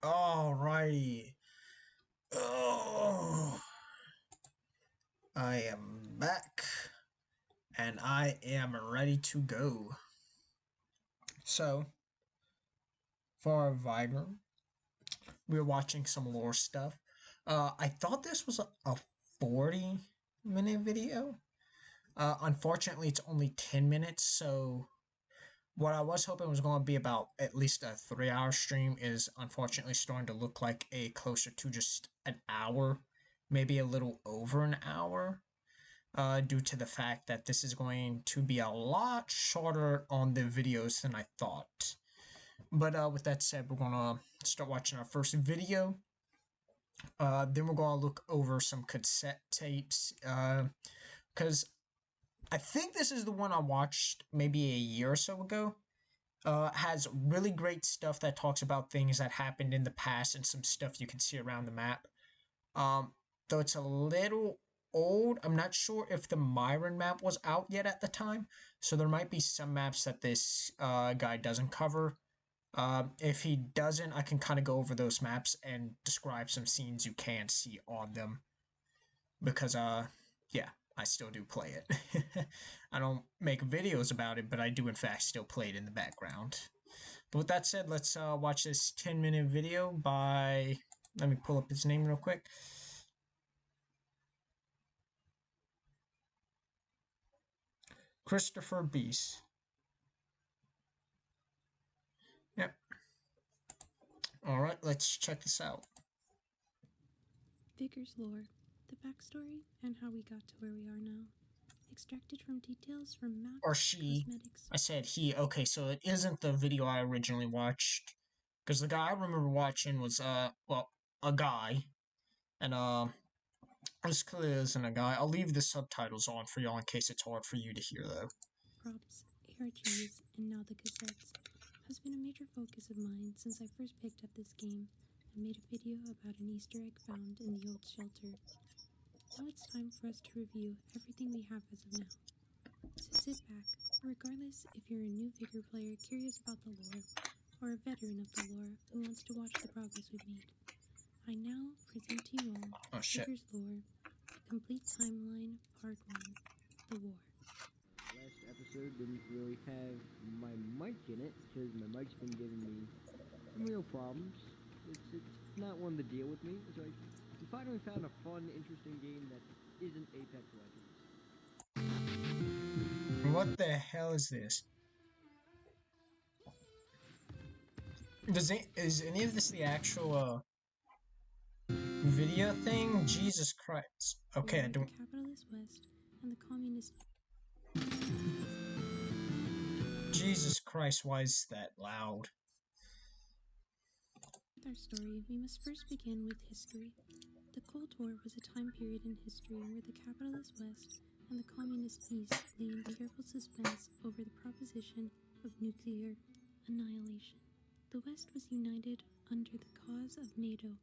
Alrighty. Oh, I am back and I am ready to go. So, for our Vigor, we're watching some lore stuff. I thought this was a 40-minute video. Unfortunately, it's only 10 minutes, so what I was hoping was going to be about at least a 3-hour stream is unfortunately starting to look like a closer to just an hour, maybe a little over an hour, due to the fact that this is going to be a lot shorter on the videos than I thought. But with that said, we're going to start watching our first video. Then we're going to look over some cassette tapes, because I think this is the one I watched maybe a year or so ago. Has really great stuff that talks about things that happened in the past and some stuff you can see around the map. Though it's a little old, I'm not sure if the Myron map was out yet at the time, so there might be some maps that this guy doesn't cover. If he doesn't, I can kind of go over those maps and describe some scenes you can see on them. Because, yeah, I still do play it. I don't make videos about it, but I do in fact still play it in the background. But with that said, let's watch this 10-minute video by, let me pull up his name real quick. Cristiferbeast. Yep. Alright, let's check this out. Vigor's lore, the backstory, and how we got to where we are now. Extracted from details from maps, Or she. cosmetics. I said he. Okay, so it isn't the video I originally watched. Because the guy I remember watching was, well, a guy. And, as clear isn't a guy. I'll leave the subtitles on for y'all in case it's hard for you to hear, though. Props, ARGs, and now the cassettes has been a major focus of mine since I first picked up this game and made a video about an Easter egg found in the old shelter. Now it's time for us to review everything we have as of now. So sit back, regardless if you're a new Vigor player curious about the lore, or a veteran of the lore who wants to watch the progress we've made. I now present to you all Vigor's Lore, the complete timeline, part 1, the war. Last episode didn't really have my mic in it because my mic's been giving me some real problems. It's not one to deal with me, so I finally found a fun, interesting game that isn't Apex Legends. What the hell is this? Is any of this the actual video thing? Jesus Christ. Okay, I don't. The capitalist West and the communist. Jesus Christ, why is that loud? With our story, we must first begin with history. The Cold War was a time period in history where the capitalist West and the communist East lay in careful suspense over the proposition of nuclear annihilation. The West was united under the cause of NATO,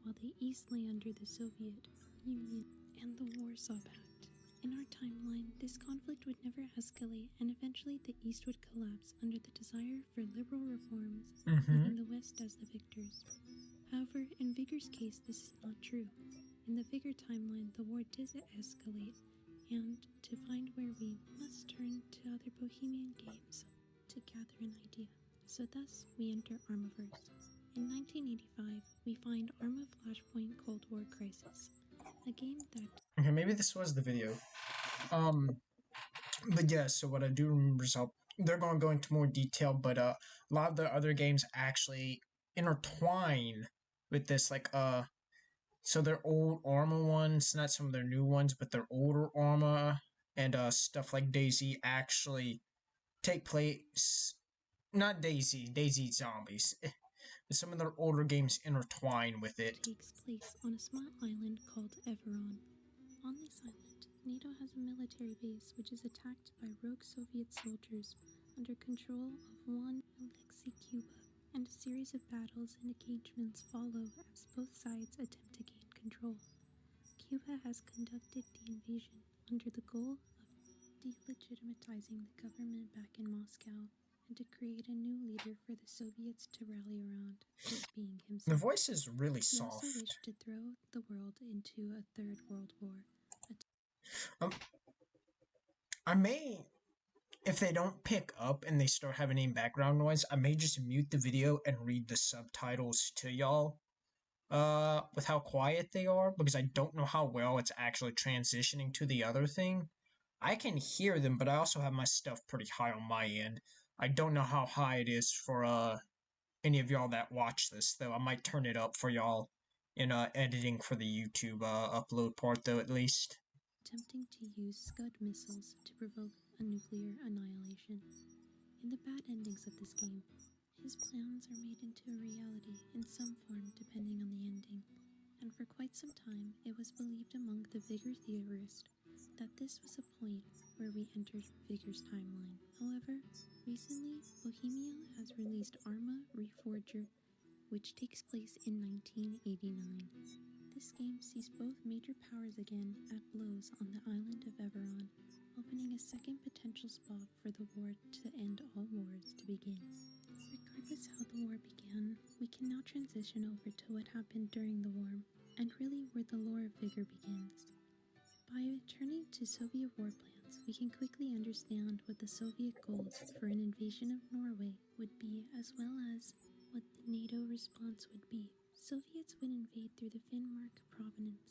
while the East lay under the Soviet Union and the Warsaw Pact. In our timeline, this conflict would never escalate, and eventually the East would collapse under the desire for liberal reforms, leaving the West as the victors. However, in Vigor's case, this is not true. In the Vigor timeline, the war did escalate, and to find where we must turn to other Bohemian games to gather an idea. So thus, we enter Armaverse. In 1985, we find Arma Flashpoint Cold War Crisis, a game that... Okay, maybe this was the video. But yeah, so what I do remember is how they're going to go into more detail, but a lot of the other games actually intertwine with this, like, so their old Arma ones, not some of their new ones, but their older Arma and stuff like DayZ actually take place. Not DayZ zombies. But some of their older games intertwine with it. Takes place on a small island called Everon. On this island, NATO has a military base which is attacked by rogue Soviet soldiers under control of one Alexei Cuba, and a series of battles and engagements follow as both sides attempt to gain control. Cuba has conducted the invasion under the goal of delegitimatizing the government back in Moscow and to create a new leader for the Soviets to rally around, this being The himself. voice is really He soft. also wished to throw the world into a third world war. I may, if they don't pick up and they start having any background noise, I may just mute the video and read the subtitles to y'all. With how quiet they are, because I don't know how well it's actually transitioning to the other thing. I can hear them, but I also have my stuff pretty high on my end. I don't know how high it is for any of y'all that watch this, though. I might turn it up for y'all in editing for the YouTube upload part, though, at least. Attempting to use Scud missiles to provoke a nuclear annihilation. In the bad endings of this game, his plans are made into a reality in some form depending on the ending, and for quite some time it was believed among the Vigor theorists that this was a point where we entered Vigor's timeline. However, recently Bohemia has released Arma Reforger, which takes place in 1989. This game sees both major powers again at blows on the island of Everon, opening a second potential spot for the war to end all wars to begin. Regardless how the war began, we can now transition over to what happened during the war, and really where the lore of Vigor begins. By returning to Soviet war plans, we can quickly understand what the Soviet goals for an invasion of Norway would be, as well as what the NATO response would be. Soviets would invade through the Finnmark province,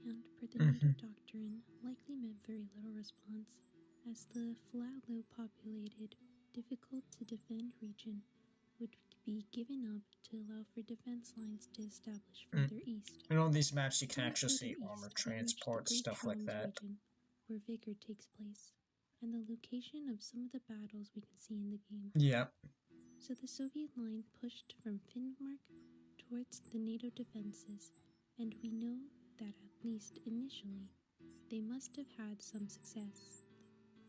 and per the NATO doctrine, likely meant very little response, as the flat, low-populated, difficult-to-defend region would be given up to allow for defense lines to establish further east. In all these maps, you can Far actually further see armor east, we reach the transport, Great stuff like Challenge that. region, where Vigor takes place, and the location of some of the battles we can see in the game. Yeah. So the Soviet line pushed from Finnmark towards the NATO defenses, and we know that at least initially, they must have had some success.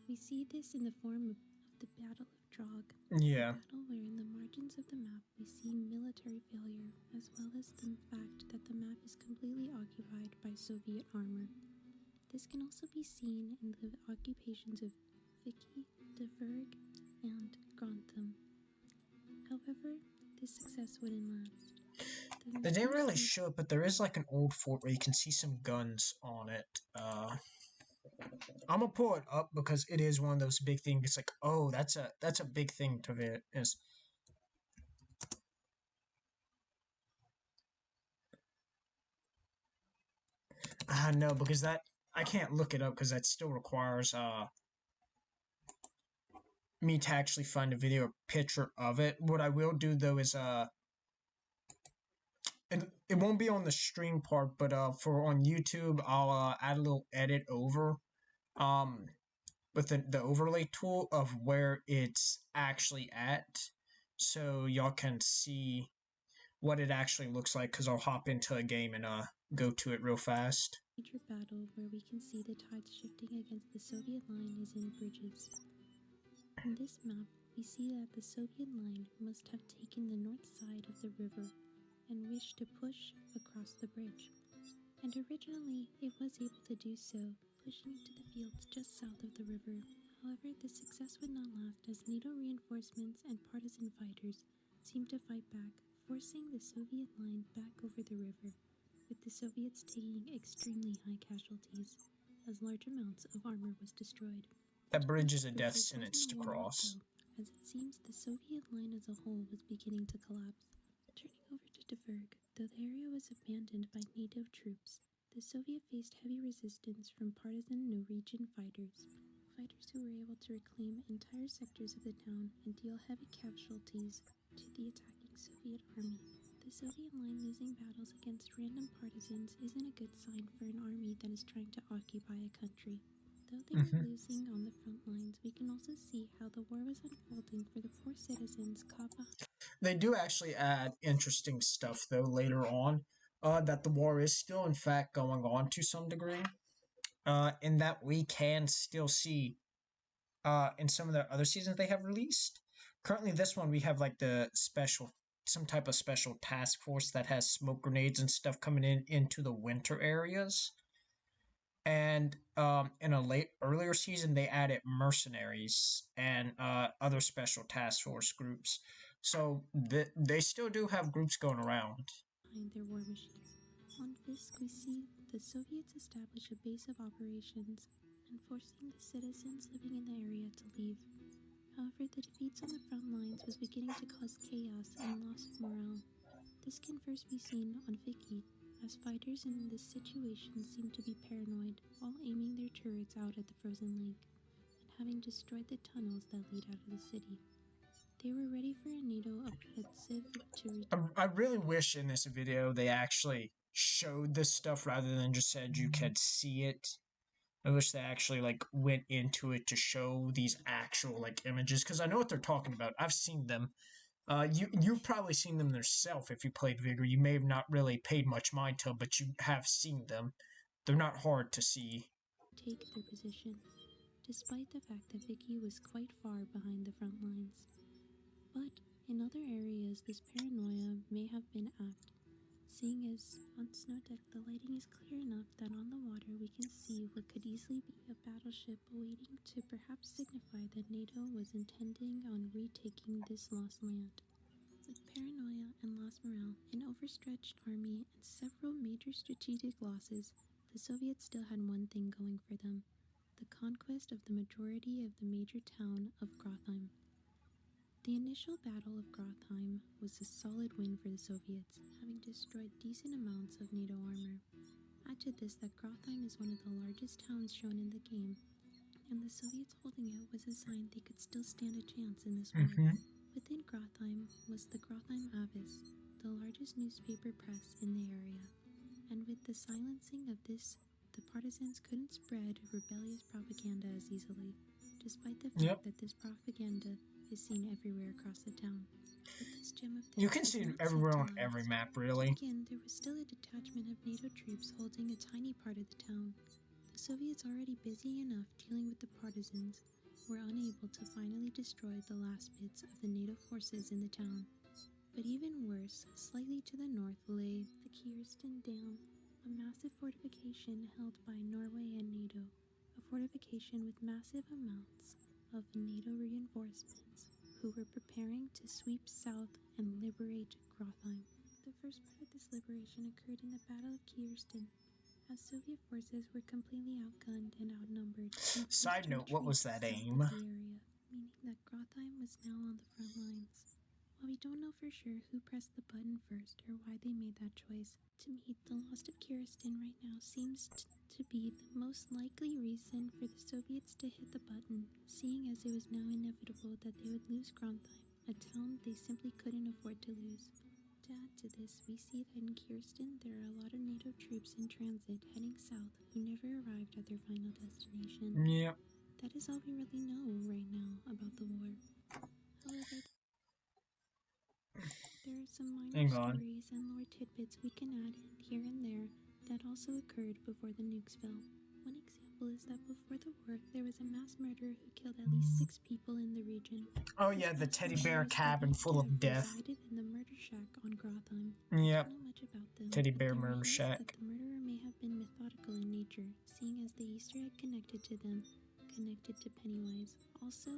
We see this in the form of the Battle of Drog, Yeah. a battle where in the margins of the map we see military failure, as well as the fact that the map is completely occupied by Soviet armor. This can also be seen in the occupations of Vicky, Deverg, and Grantham. However, this success wouldn't last. They didn't really show it, but there is like an old fort where you can see some guns on it. I'm gonna pull it up because it is one of those big things. It's like, oh, that's a big thing to it. Is no, because that I can't look it up because that still requires me to actually find a video or picture of it. What I will do though is it won't be on the stream part, but for on YouTube, I'll add a little edit over with the overlay tool of where it's actually at, so y'all can see what it actually looks like. Because I'll hop into a game and go to it real fast. Major battle where we can see the tides shifting against the Soviet line is in Bridges. In this map, we see that the Soviet line must have taken the north side of the river and wished to push across the bridge. And originally, it was able to do so, pushing into the fields just south of the river. However, this success would not last as NATO reinforcements and partisan fighters seemed to fight back, forcing the Soviet line back over the river, with the Soviets taking extremely high casualties, as large amounts of armor was destroyed. That bridge is a death sentence to cross. As it seems the Soviet line as a whole was beginning to collapse. Turning over to Deverg, though the area was abandoned by NATO troops, the Soviet faced heavy resistance from partisan Norwegian fighters who were able to reclaim entire sectors of the town and deal heavy casualties to the attacking Soviet army. The Soviet line losing battles against random partisans isn't a good sign for an army that is trying to occupy a country. Though they were losing on the front lines, we can also see how the war was unfolding for the poor citizens caught behind. They do actually add interesting stuff though later on, that the war is still in fact going on to some degree, in that we can still see in some of the other seasons they have released. Currently, this one we have like some type of special task force that has smoke grenades and stuff coming into the winter areas. And in a earlier season, they added mercenaries and other special task force groups. So they still do have groups going around. Behind their war machine. On Fisk, we see the Soviets establish a base of operations and forcing the citizens living in the area to leave. However, the defeats on the front lines was beginning to cause chaos and loss of morale. This can first be seen on Vicky, as fighters in this situation seem to be paranoid while aiming their turrets out at the frozen lake, and having destroyed the tunnels that lead out of the city. They were ready for a NATO offensive to return. I really wish in this video they actually showed this stuff rather than just said you could see it. I wish they actually like went into it to show these actual like images because I know what they're talking about. I've seen them. You've probably seen them yourself if you played Vigor. You may have not really paid much mind to them, but you have seen them. They're not hard to see. Take their position, despite the fact that Vicky was quite far behind the front lines. But in other areas, this paranoia may have been apt, seeing as on Snowdeck the lighting is clear enough that on the water we can see what could easily be a battleship waiting to perhaps signify that NATO was intending on retaking this lost land. With paranoia and lost morale, an overstretched army, and several major strategic losses, the Soviets still had one thing going for them: the conquest of the majority of the major town of Grothheim. The initial Battle of Grothheim was a solid win for the Soviets, having destroyed decent amounts of NATO armor. Add to this that Grothheim is one of the largest towns shown in the game, and the Soviets holding it was a sign they could still stand a chance in this war. Within Grothheim was the Grothheim Avis, the largest newspaper press in the area, and with the silencing of this, the partisans couldn't spread rebellious propaganda as easily, despite the fact that this propaganda is seen everywhere across the town. But this gem of you can see it everywhere on every map, really. Again, there was still a detachment of NATO troops holding a tiny part of the town. The Soviets, already busy enough dealing with the partisans, were unable to finally destroy the last bits of the NATO forces in the town. But even worse, slightly to the north lay the Kirsten Dam, a massive fortification held by Norway and NATO, a fortification with massive amounts of NATO reinforcements who were preparing to sweep south and liberate Grothheim. The first part of this liberation occurred in the Battle of Kirsten, as Soviet forces were completely outgunned and outnumbered. Side note, what was that aim? The area, meaning that Grothheim was now on the front lines. While we don't know for sure who pressed the button first or why they made that choice, to me, the loss of Kirsten right now seems to be the most likely reason for the Soviets to hit the button, seeing as it was now inevitable that they would lose Grothheim, a town they simply couldn't afford to lose. To add to this, we see that in Kirsten there are a lot of NATO troops in transit heading south who never arrived at their final destination. Yep. That is all we really know right now about the war. However, there are some minor stories and lore tidbits we can add in here and there that also occurred before the nukes fell. One example is that before the war, there was a mass murderer who killed at least 6 people in the region. Oh yeah, the teddy bear cabin full of death. Resided in the murder shack on Grothheim. Yep. Not much about them, Teddy bear murder shack. That the murderer may have been methodical in nature, seeing as the Easter egg connected to them connected to Pennywise. Also,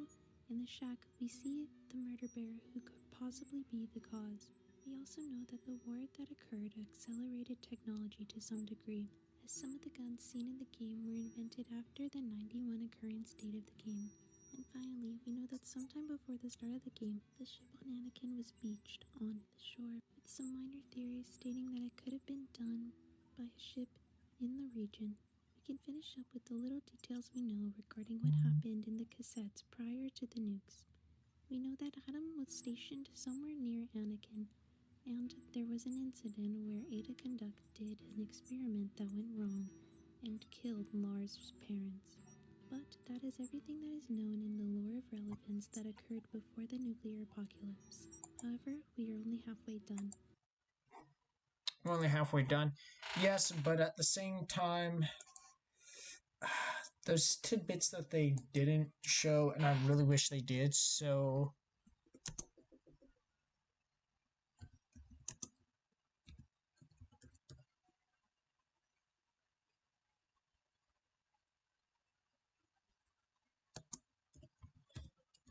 in the shack, we see the murder bear who could possibly be the cause. We also know that the war that occurred accelerated technology to some degree, as some of the guns seen in the game were invented after the 91 occurrence date of the game. And finally, we know that sometime before the start of the game, the ship on Anakin was beached on the shore, with some minor theories stating that it could have been done by a ship in the region. We can finish up with the little details we know regarding what happened in the cassettes prior to the nukes. We know that Adam was stationed somewhere near Anakin, and there was an incident where Ada conducted an experiment that went wrong and killed Lars' parents. But that is everything that is known in the lore of relevance that occurred before the nuclear apocalypse. However, we are only halfway done. We're only halfway done. Yes, but at the same time, there's tidbits that they didn't show, and I really wish they did, so...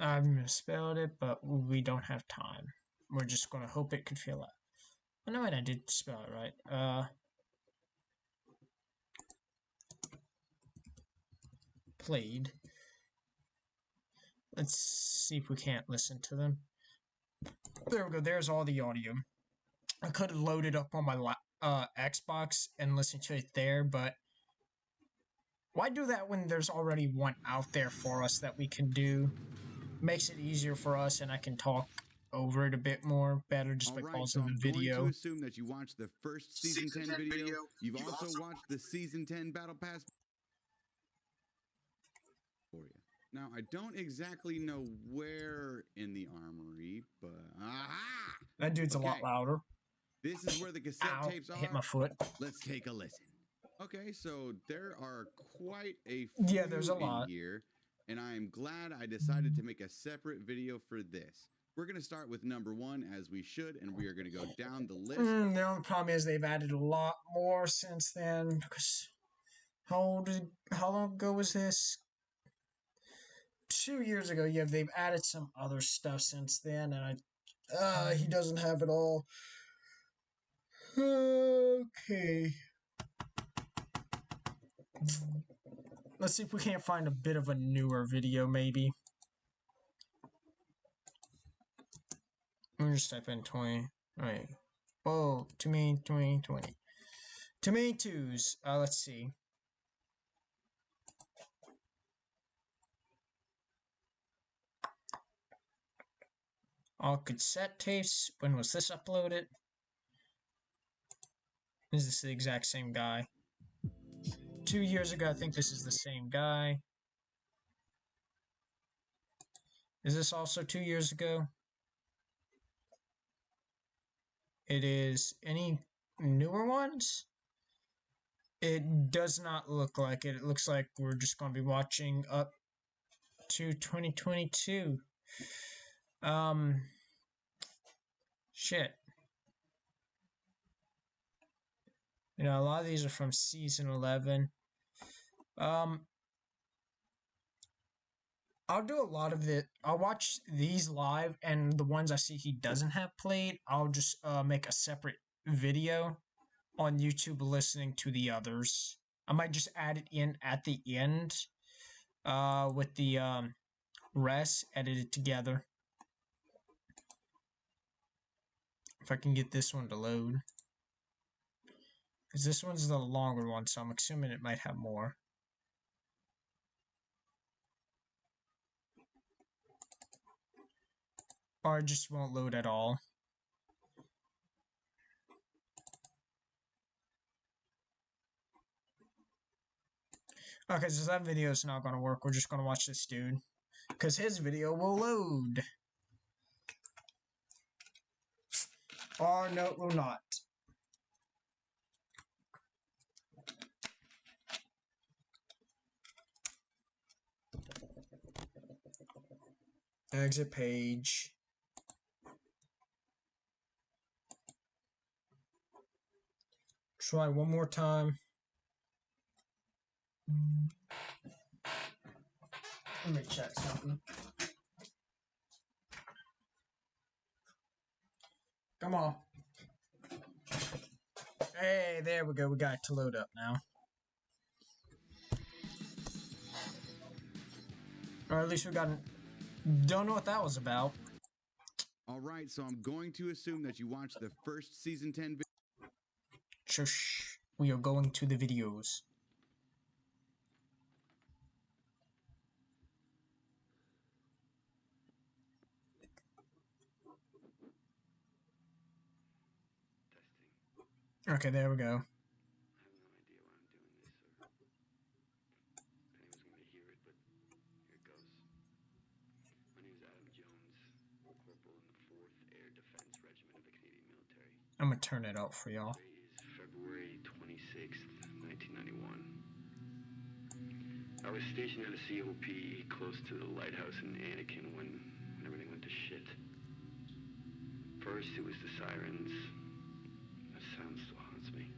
I misspelled it, but we don't have time. We're just gonna hope it could feel out. Oh, no, wait, I did spell it right. Played. Let's see if we can't listen to them. There we go. There's all the audio. I could have loaded up on my Xbox and listened to it there, but why do that when there's already one out there for us that we can do? Makes it easier for us, and I can talk over it a bit more better just by pausing the video. I'm going to assume that you watched the first season 10 video. You've also watched the season 10 battle pass for you. Now, I don't exactly know where in the armory, but aha! That dude's a lot louder. This is where the cassette tapes are. Hit my foot. Let's take a listen. Okay, so there are quite a few there's a lot in here, and I am glad I decided to make a separate video for this. We're going to start with number 1, as we should, and we are going to go down the list. The only problem is they've added a lot more since then. Because how long ago was this? 2 years ago. Yeah, they've added some other stuff since then, and he doesn't have it all. Okay. Let's see if we can't find a bit of a newer video, maybe. Let me just type in 20. Alright. Oh, to me, 2020. Tomatoes. Let's see. All cassette tapes. When was this uploaded? Is this the exact same guy? 2 years ago, I think this is the same guy. Is this also 2 years ago? It is. Any newer ones? It does not look like it. It looks like we're just going to be watching up to 2022. Shit. You know, a lot of these are from season 11. I'll do a lot of it. I'll watch these live, and the ones I see he doesn't have played, I'll just make a separate video on YouTube listening to the others. I might just add it in at the end with the rest edited together. If I can get this one to load. Because this one's the longer one, so I'm assuming it might have more. Or it just won't load at all. Okay, so that video is not going to work. We're just going to watch this dude. Because his video will load. Or no, it will not. Exit page. Try one more time. Let me check something. Come on. Hey, there we go. We got it to load up now. Or at least we got don't know what that was about. Alright, so I'm going to assume that you watched the first season 10 video. Shush. We are going to the videos. Okay, there we go. I'm gonna turn it out for y'all. February 26th, 1991. I was stationed at a COP close to the lighthouse in Anakin when everything went to shit. First, it was the sirens. That sound still haunts me.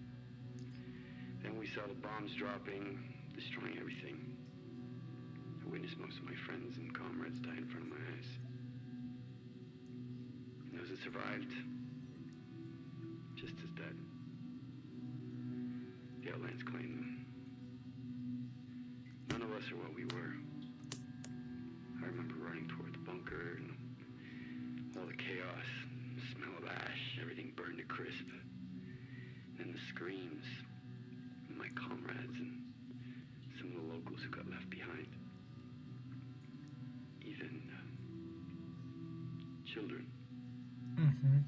Then we saw the bombs dropping, destroying everything. I witnessed most of my friends and comrades die in front of my eyes. And those that survived, just as dead. The Outlands claimed them. None of us are what we were. I remember running toward the bunker and all the chaos, the smell of ash, everything burned to crisp. And the screams of my comrades and some of the locals who got left behind. Even children. Mm-hmm.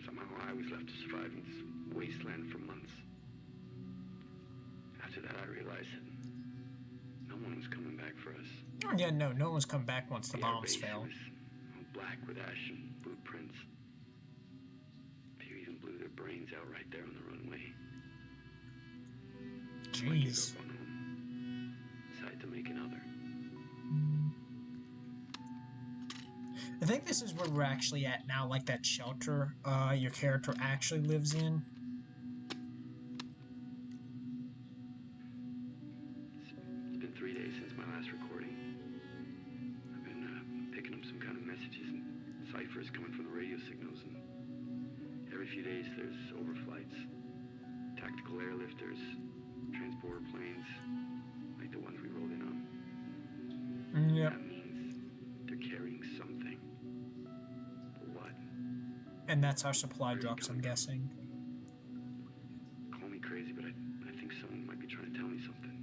Somehow I was left to survive in this wasteland for months. After that, I realized that no one was coming back for us. Yeah, no one's come back once the bombs fell. Was all black with ash and blueprints. Few even blew their brains out right there on the runway. Jeez. Decided to make another. I think this is where we're actually at now, like that shelter your character actually lives in. It's been 3 days since my last recording. I've been picking up some kind of messages and ciphers coming from the radio signals, and every few days there's overflights, tactical airlifters, transporter planes, like the ones we rolled in on. Yep. That means they're carrying something. But what? And that's our supply drops, I'm guessing. Call me crazy, but I think someone might be trying to tell me something.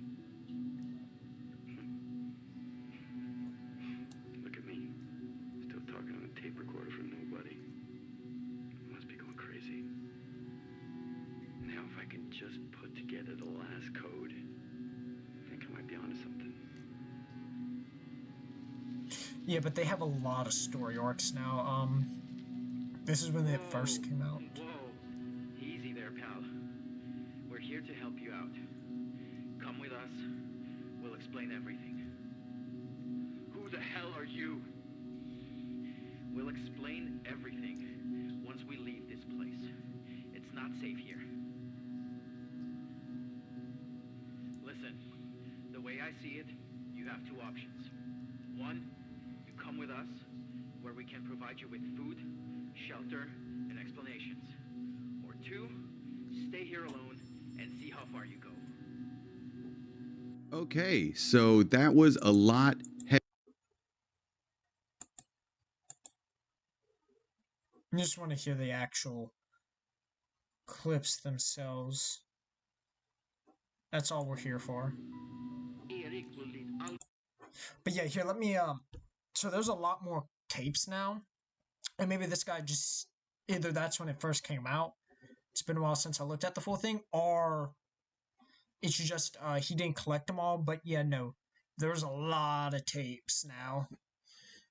Look at me, still talking on a tape recorder for nobody. I must be going crazy. Now, if I can just put together the last code, I think I might be onto something. Yeah, but they have a lot of story arcs now. This is when they first came out. Whoa, easy there, pal. We're here to help you out. Come with us. We'll explain everything. Who the hell are you? We'll explain everything once we leave this place. It's not safe here. Listen, the way I see it, you have two options. One, you come with us, where we can provide you with food, shelter, and explanations. Or two, stay here alone and see how far you go. Okay, so that was a lot. I just want to hear the actual clips themselves. That's all we're here for. But yeah, here, let me, so there's a lot more tapes now. And maybe this guy just, either that's when it first came out. It's been a while since I looked at the full thing, or it's just, he didn't collect them all. But yeah, no, there's a lot of tapes now.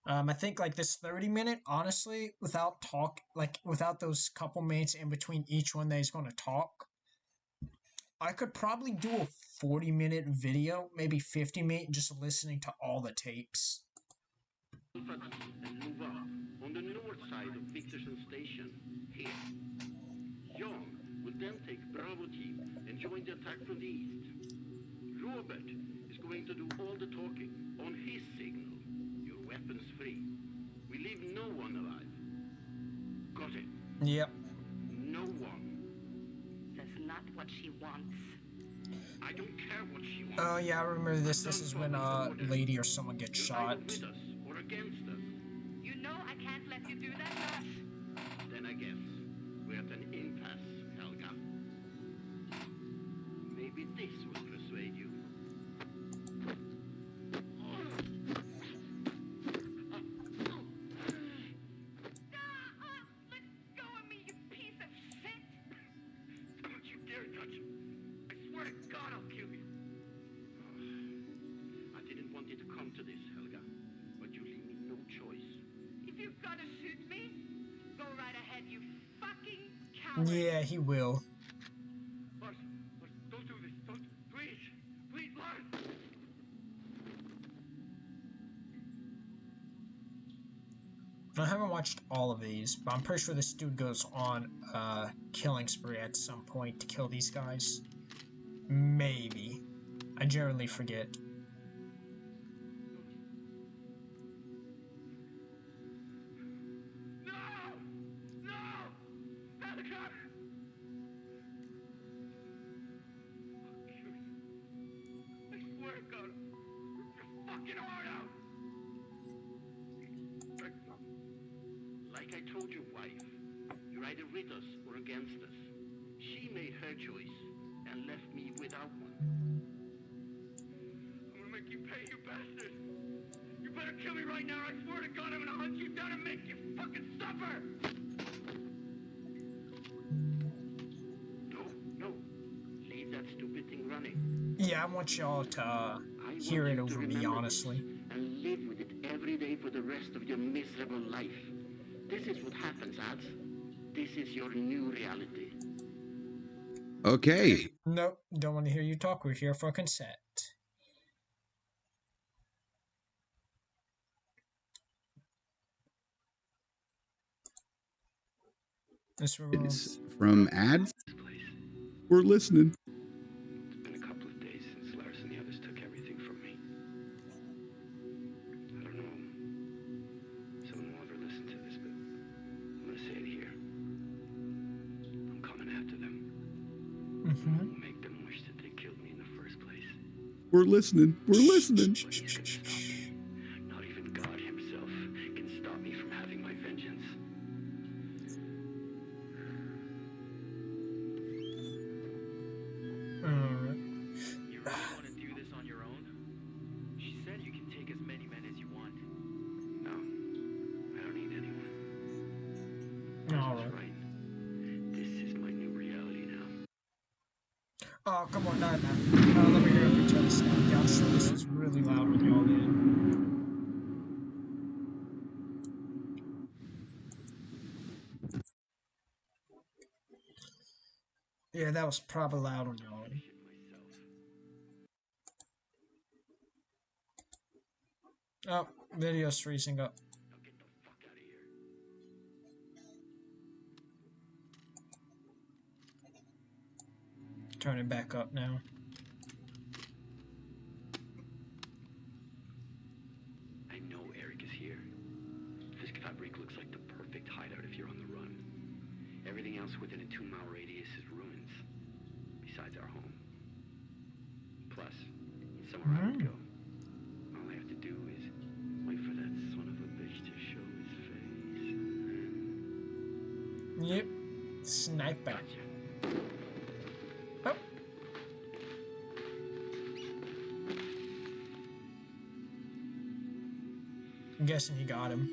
I think like this 30-minute, honestly, without those couple minutes in between each one that he's going to talk, I could probably do a 40-minute video, maybe 50-minute, just listening to all the tapes. And move up on the north side of Victorson Station, here. John will then take Bravo team and join the attack from the east. Robert is going to do all the talking on his signal. Your weapons free. We leave no one alive. Got it? Yep. No one. That's not what she wants. I don't care what she wants. Oh yeah, I remember this. This is when a lady or someone gets You're shot. either with us or against us. You know I can't let you do that, Josh. Then I guess we're at an impasse, Helga. Maybe this will persuade you. Let go of me, you piece of shit! Don't you dare touch him. I swear to God I'll kill you. I didn't want it to come to this, Helga. But you leave me no choice. If you've got to shoot me, go right ahead, you fucking coward! Yeah, he will. Lars, don't do this. Don't. Please. Please, Lars. I haven't watched all of these, but I'm pretty sure this dude goes on a killing spree at some point to kill these guys. Maybe. I generally forget. either with us or against us. She made her choice and left me without one. I'm gonna make you pay, you bastard! You better kill me right now, I swear to God I'm gonna hunt you down and make you fucking suffer! No, leave that stupid thing running. Yeah, I want y'all to hear it over me, honestly. And live with it every day for the rest of your miserable life. This is what happens, Ads. This is your new reality. Okay. Nope, don't want to hear you talk. We're here for consent. This It's from ads. We're listening. It's been a couple of days since Lars and the others took everything from me. I don't know if someone will ever listen to this, but I'm gonna say it here. I'm coming after them. Mm-hmm. Make them wish that they killed me in the first place. We're listening. We're listening. Not even God himself can stop me from having my vengeance. You really want to do this on your own? She said you can take as many men as you want. No, I don't need anyone. All That's right. right. This is my new reality now. Oh, come on, die, man. Let me hear up each other stand. Yeah, I'm sure this is really loud when y'all in. Yeah, that was probably loud when y'all in. Oh, video's freezing up. Now get the fuck out of here. Turn it back up now. I know Eric is here. Fiskfabrik looks like the perfect hideout if you're on the run. Everything else within a 2-mile radius is ruins, besides our home. Plus, it's somewhere I would go. All I have to do is wait for that son of a bitch to show his face. Yep. Sniper. Gotcha. Oh. I'm guessing he got him.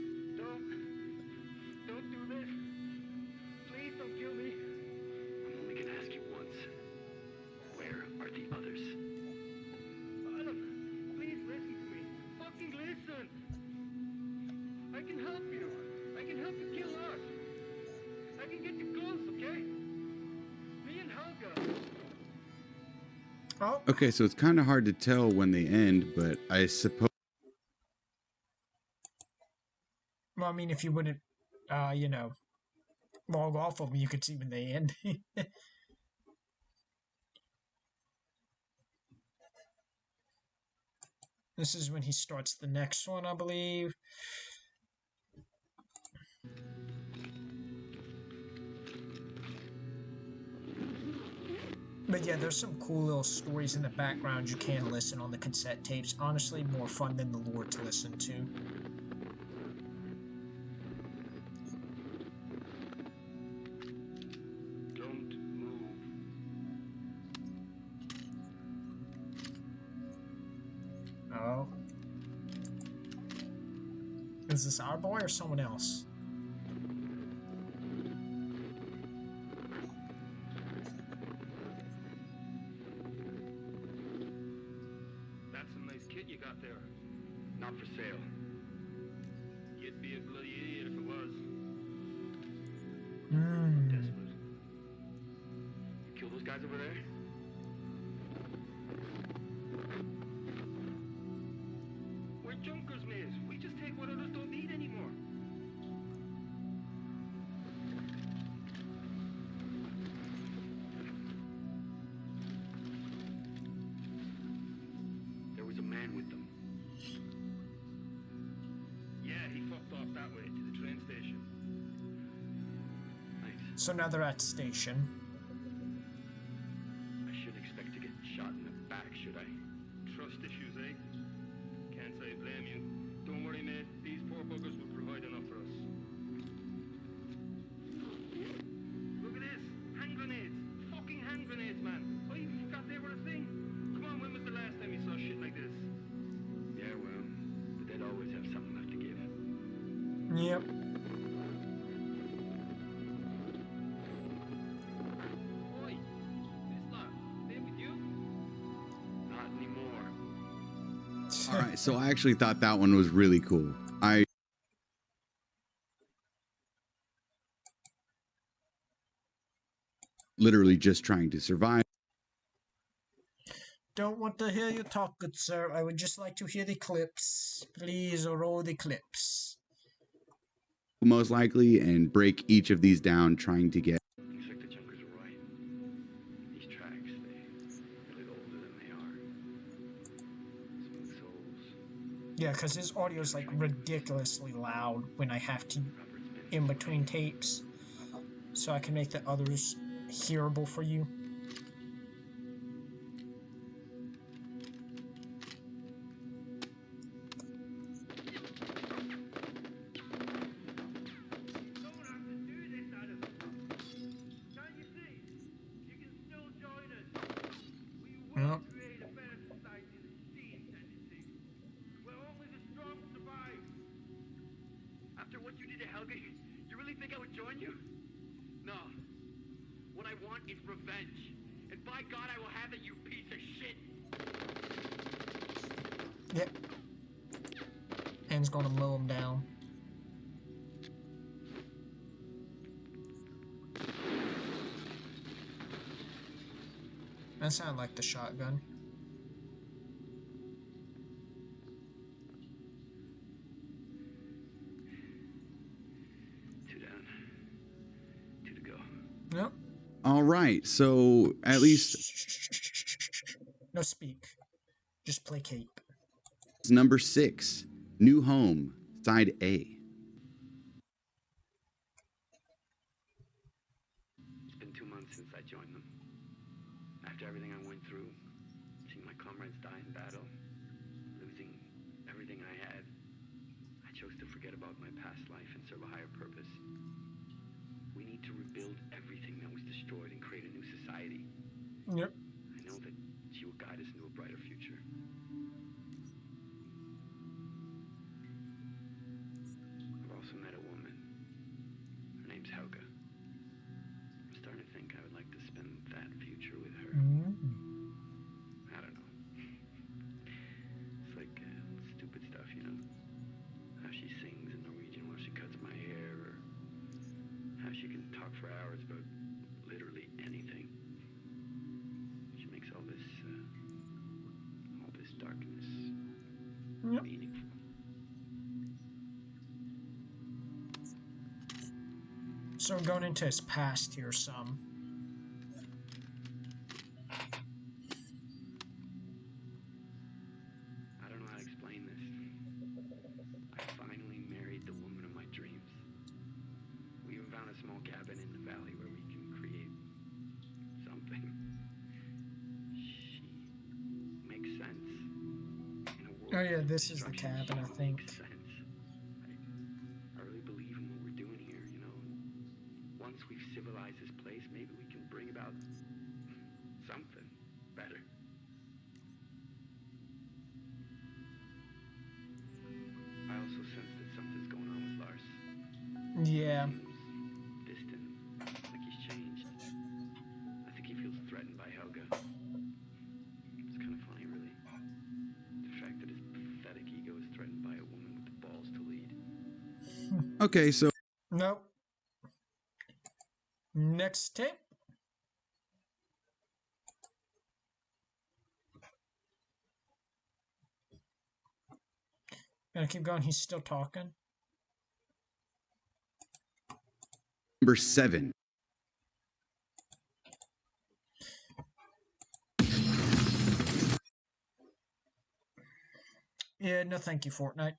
Don't do this. Please don't kill me. I'm only gonna ask you once. Where are the others? Adam, please listen to me. Fucking listen. I can help you. I can help you kill us. I can get you close, okay? Me and Helga. Oh. Okay, so it's kind of hard to tell when they end, but I suppose. Well, I mean, if you wouldn't, you know, log off of me, you could see when they end. This is when he starts the next one, I believe. But yeah, there's some cool little stories in the background you can listen on the cassette tapes. Honestly, more fun than the lore to listen to. Don't move. Oh. Is this our boy or someone else? That's some nice kit you got there. Not for sale. You'd be a bloody idiot if it was. I'm desperate. You kill those guys over there? We're junkers, miss. We just take what others don't need anymore. There was a man with them. Yeah, he fucked off that way to the train station. Thanks. So now they're at the station. I shouldn't expect to get shot in the back, should I? Trust issues, eh? Can't say I blame you. Don't worry, mate. These poor buggers will provide enough for us. Yep. Oi, Isla, they with you? Not anymore. All right, so I actually thought that one was really cool. I literally just trying to survive. Don't want to hear you talk, good sir. I would just like to hear the clips. Please roll the clips. Most likely, and break each of these down, trying to get. Looks like the Junkers are right. These tracks, they look older than they are. Smooth soles. Yeah, because his audio is like ridiculously loud when I have to Robert's been in between tapes, so I can make the others hearable for you. Don't have to do this, Adam. Can't you see? You can still join us. We will Yep. create a better society than she intended to. Where only the strong survive. After what you did to Helga, you really think I would join you? No. What I want is revenge. And by God, I will have it, you piece of shit! Yep. And's gonna mow him down. That sounded like the shotgun. two down. Two to go. Yep. All right, so at least No speak. Just placate. it's number 6, New Home, Side A. It's been 2 months since I joined them. After everything I went through, seeing my comrades die in battle, losing everything I had, I chose to forget about my past life and serve a higher purpose. We need to rebuild everything that was destroyed and create a new society. Yep. I know that she will guide us into a brighter future. I've also met a woman. Her name's Helga. I'm starting to think I would like to spend that future with her. I don't know. It's like stupid stuff, you know? How she sings in Norwegian while she cuts my hair, or how she can talk for hours about literally anything. She makes all this darkness Yep. meaningful. So we're going into his past here some. I don't know how to explain this. I finally married the woman of my dreams. We even found a small cabin in the valley where we can create something. She makes sense. In a world Oh yeah, of this is the destruction, cabin, I she think. makes sense. I really believe in what we're doing here, you know? Once we've civilized this place, maybe we can bring about something better. I also sense that something's going on with Lars. Yeah. Seems distant, like he's changed. I think he feels threatened by Helga. It's kind of funny, really. The fact that his pathetic ego is threatened by a woman with the balls to lead. Okay, so Nope. Next tape. Gonna keep going. He's still talking. number 7, Yeah, no thank you, Fortnite.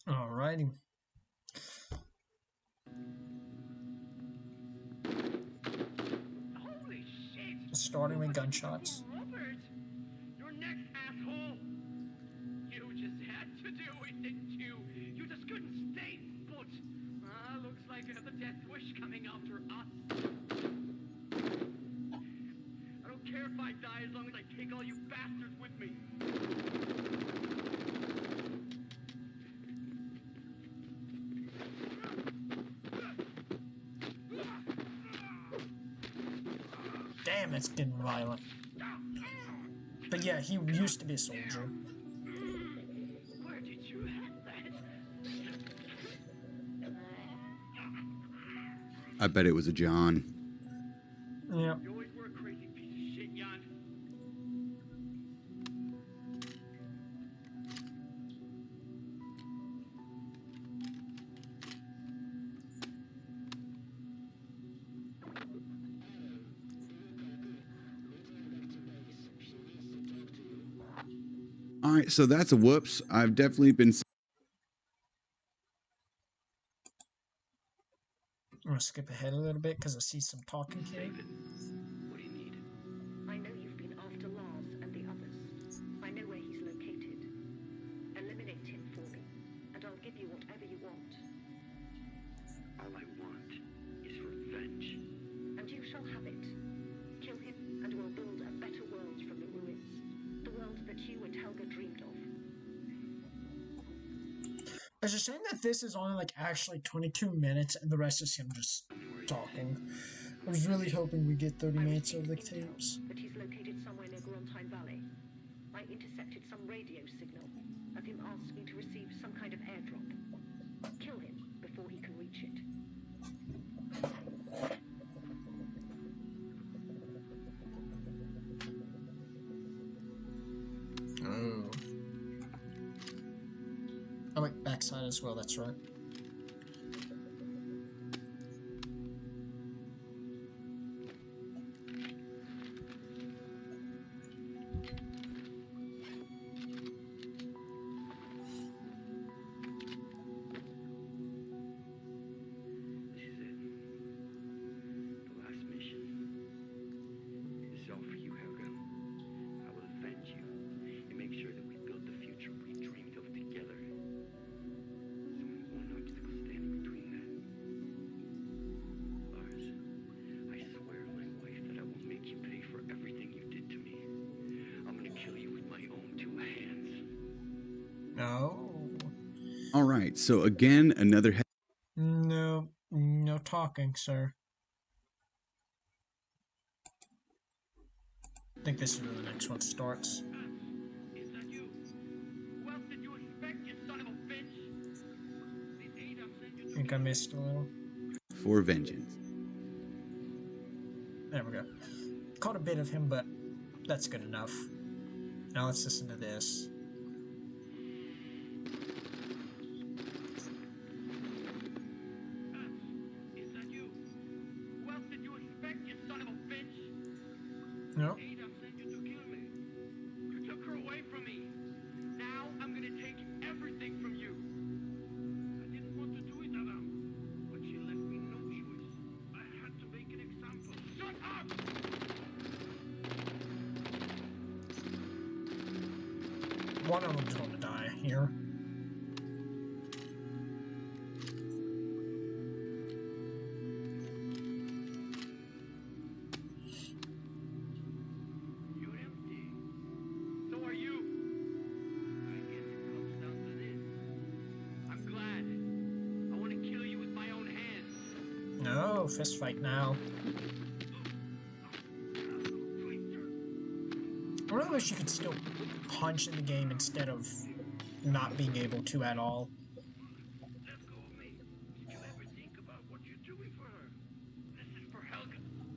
Alrighty. Holy shit! Starting with gunshots. Robert! Your next asshole! You just had to do it, didn't you? You just couldn't stay put. Looks like I have a death wish coming after us. I don't care if I die as long as I take all you bastards with me. Damn, it's getting violent. But yeah, he used to be a soldier. Where did you have that? I bet it was a John. Yeah. You always were a crazy piece of shit, Jan. All right, so that's a whoops. I've definitely been. I'm gonna skip ahead a little bit because I see some talking here. Save it. What do you need? I know you've been after Lars and the others. I know where he's located. Eliminate him for me, and I'll give you whatever you want. All I want is revenge. And you shall have it. Kill him, and we'll build a better world from the ruins. The world that you and Helga dreamed of. It's a shame that this is only like actually 22 minutes and the rest is him just talking. I was really hoping we get 30 minutes of the tapes. That he's located somewhere near Grontine Valley. I intercepted some radio signal of him asking to receive some kind of airdrop. Kill him before he can reach it. Oh. Oh wait, backside as well, that's right. This is it. The last mission. This is all for you, Helga. I will avenge you and make sure that we build the future we dreamed of together. There's only one obstacle standing between that. Lars, I swear on my life that I will make you pay for everything you did to me. I'm gonna kill you with my own two hands. No. All right, so again, another. No. No talking, sir. I think this is where the next one starts. Is that you? Who else did you expect, you son of a bitch? Did Ada send you I to think I missed a little. For vengeance. There we go. Caught a bit of him, but that's good enough. Now let's listen to this. Is that you? Who else did you expect, you son of a bitch? No. Ada sent you to kill me. You took her away from me. Now I'm gonna take everything from you. I didn't want to do it, Adam, but she left me no choice. I had to make an example. Shut up! One of them's going to die here. You're empty. So are you. I guess it comes down to this. I'm glad. I want to kill you with my own hands. No, fist fight now. I really wish you could still punch in the game instead of not being able to at all. Let go of me. Did you ever think about what you're doing for her? This is for Helga.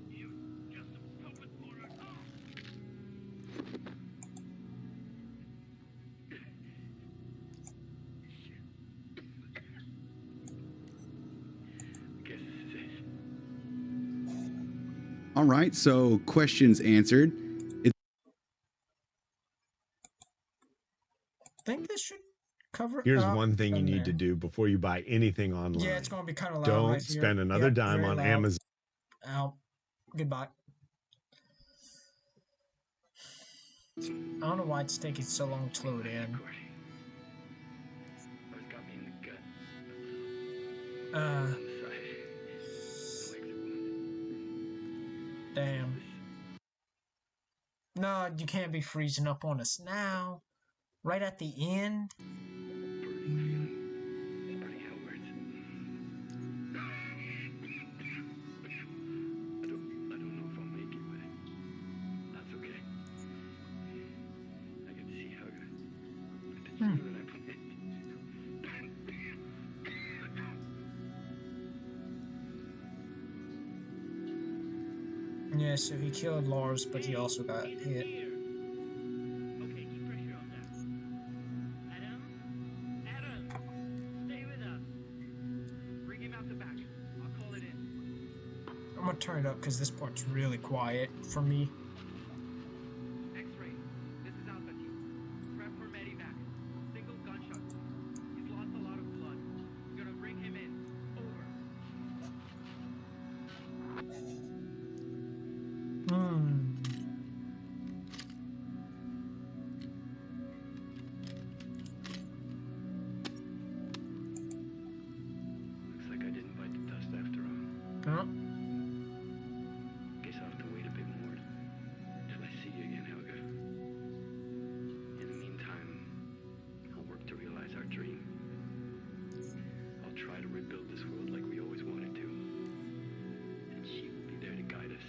You're just a puppet for her. I guess this is it. All right, so questions answered. I think this should cover. Here's oh, one thing you done need there. to do before you buy anything online. Yeah, it's going to be kind of loud. Don't right here. spend another Yep, dime very on loud. Amazon. Out. Goodbye. I don't know why it's taking so long to load in. Recording. Always got me in the gut. On the side. My legs are wounded. Damn. No, you can't be freezing up on us now. Right at the end. Burning feeling. Burning hell hurts. I don't know if I'll make it, but Yeah, so he killed Lars, but he also got hit. Okay, keep pressure on that. Adam, stay with us. Bring him out the back. I'll call it in. I'm gonna turn it up because this part's really quiet for me. X-ray. This is Alpha Team. Prep for medevac. Single gunshot wound. He's lost a lot of blood. Gonna bring him in. Over. Looks like I didn't bite the dust after all. Huh? Guess I'll have to wait a bit more till I see you again, Helga. In the meantime, I'll work to realize our dream. I'll try to rebuild this world like we always wanted to. And she will be there to guide us.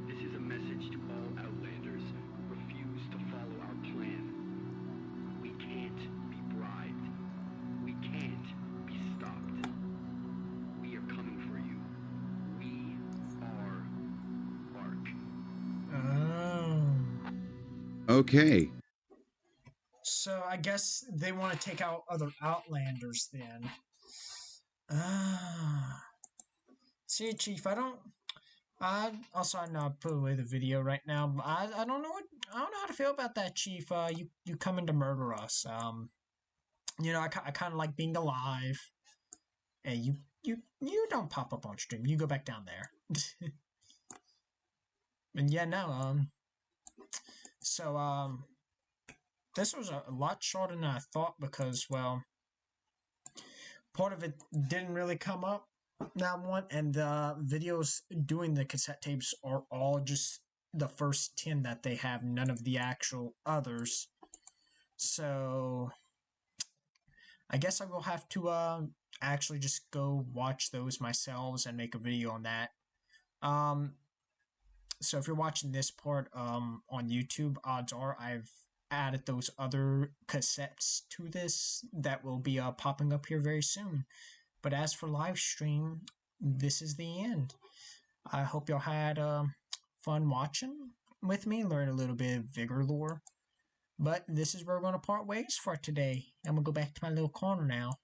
This is a message to all Outlanders who refuse to follow our plan. We can't be bribed. We can't be stopped. We are coming for you. We are Ark. Oh. Okay. So I guess they want to take out other Outlanders then. Ah. See, Chief, I also know I put away the video right now, but I don't know how to feel about that, Chief. You coming to murder us. You know, I kind of like being alive. And you don't pop up on stream. You go back down there. And yeah, no, so this was a lot shorter than I thought because, well, part of it didn't really come up that one, and the videos doing the cassette tapes are all just the first 10 that they have, none of the actual others. So I guess I will have to actually just go watch those myself and make a video on that. So if you're watching this part on YouTube, odds are I've added those other cassettes to this that will be popping up here very soon. But as for live stream, this is the end. I hope y'all had fun watching with me, learn a little bit of Vigor lore. But this is where we're going to part ways for today. I'm going to go back to my little corner now.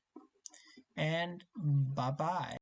And bye-bye.